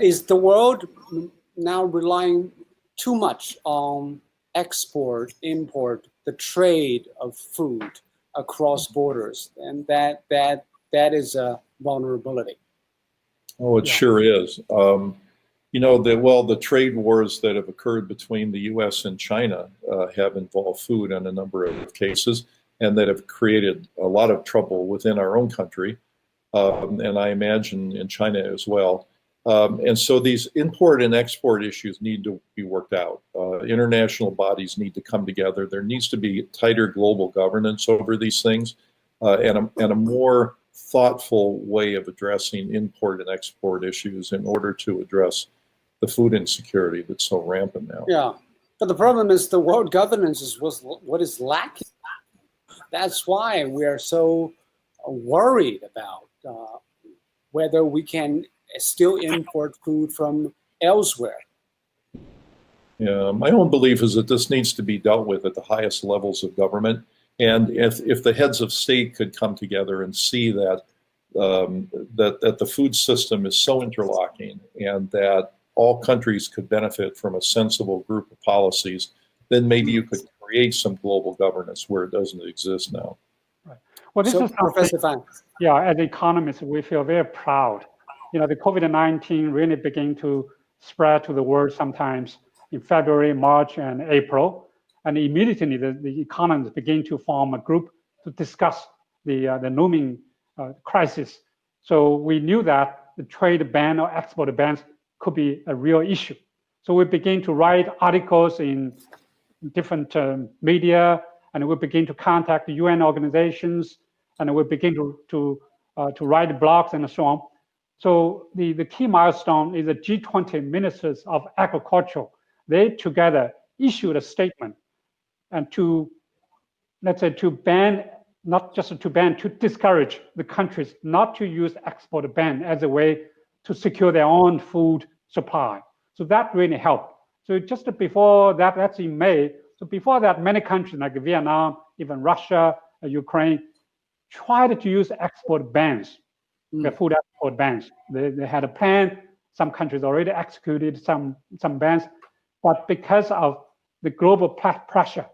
Is the world now relying too much on export, import, the trade of food across borders? And that is a vulnerability. Oh, it sure is. The trade wars that have occurred between the U.S. and China have involved food in a number of cases, and that have created a lot of trouble within our own country, and I imagine in China as well. And so these import and export issues need to be worked out. International bodies need to come together. There needs to be tighter global governance over these things, and a more thoughtful way of addressing import and export issues in order to address the food insecurity that's so rampant now. Yeah, but the problem is the world governance is what is lacking. That's why we are so worried about whether we can still import food from elsewhere. Yeah, my own belief is that this needs to be dealt with at the highest levels of government. And if the heads of state could come together and see that that the food system is so interlocking and that all countries could benefit from a sensible group of policies, then maybe you could create some global governance where it doesn't exist now. Right. Well, this is Professor Fan. Yeah, as economists, we feel very proud. The COVID-19 really began to spread to the world sometimes in February, March, and April. And immediately the economists begin to form a group to discuss the looming crisis. So we knew that the trade ban or export bans could be a real issue. So we began to write articles in different media, and we begin to contact the UN organizations, and we begin to write blogs and so on. So the key milestone is the G20 ministers of agriculture. They together issued a statement and to ban, not just to ban, to discourage the countries not to use export ban as a way to secure their own food supply. So that really helped. So just before that, that's in May. So before that, many countries like Vietnam, even Russia, Ukraine, tried to use export bans, the food export bans. They had a plan. Some countries already executed some bans, but because of the global pressure,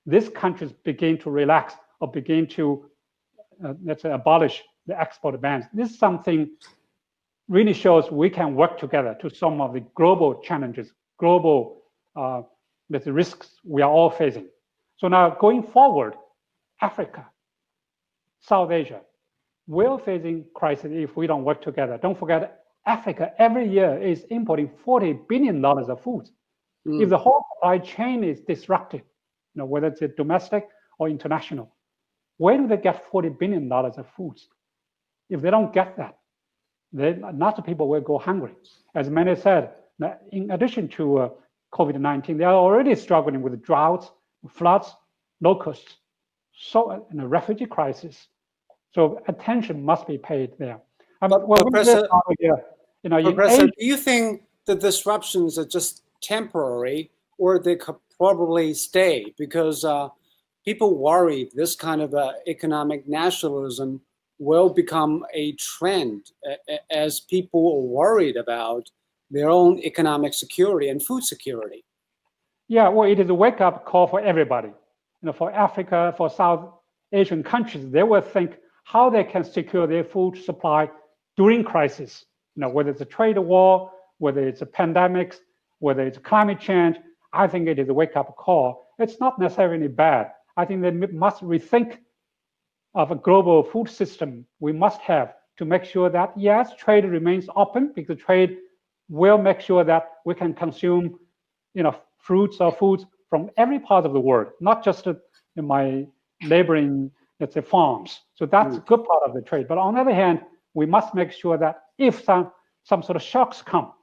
these countries begin to relax or begin to, abolish the export bans. This is something really shows we can work together to some of the global challenges, global the risks we are all facing. So now going forward, Africa, South Asia, we're facing crisis if we don't work together. Don't forget, Africa every year is importing $40 billion of food. If the whole supply chain is disrupted, whether it's domestic or international, where do they get $40 billion of foods? If they don't get that, then lots of people will go hungry. As many said, in addition to COVID-19, they are already struggling with droughts, floods, locusts, so in a refugee crisis. So attention must be paid there. Professor, Asia, do you think the disruptions are just temporary, or they could probably stay? Because people worry this kind of economic nationalism will become a trend as people are worried about their own economic security and food security. Yeah, well, it is a wake-up call for everybody. For Africa, for South Asian countries, they will think how they can secure their food supply during crisis. Whether it's a trade war, whether it's a pandemic, whether it's climate change, I think it is a wake-up call. It's not necessarily bad. I think they must rethink of a global food system we must have to make sure that, yes, trade remains open, because trade will make sure that we can consume, fruits or foods from every part of the world, not just in my neighboring, let's say, farms. So that's a good part of the trade. But on the other hand, we must make sure that if some sort of shocks come,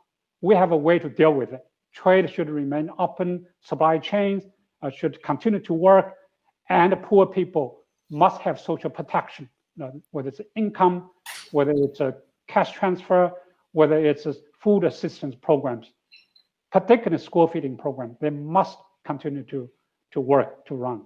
we have a way to deal with it. Trade should remain open, supply chains should continue to work, and poor people must have social protection, whether it's income, whether it's a cash transfer, whether it's a food assistance programs, particularly school feeding program. They must continue to work, to run.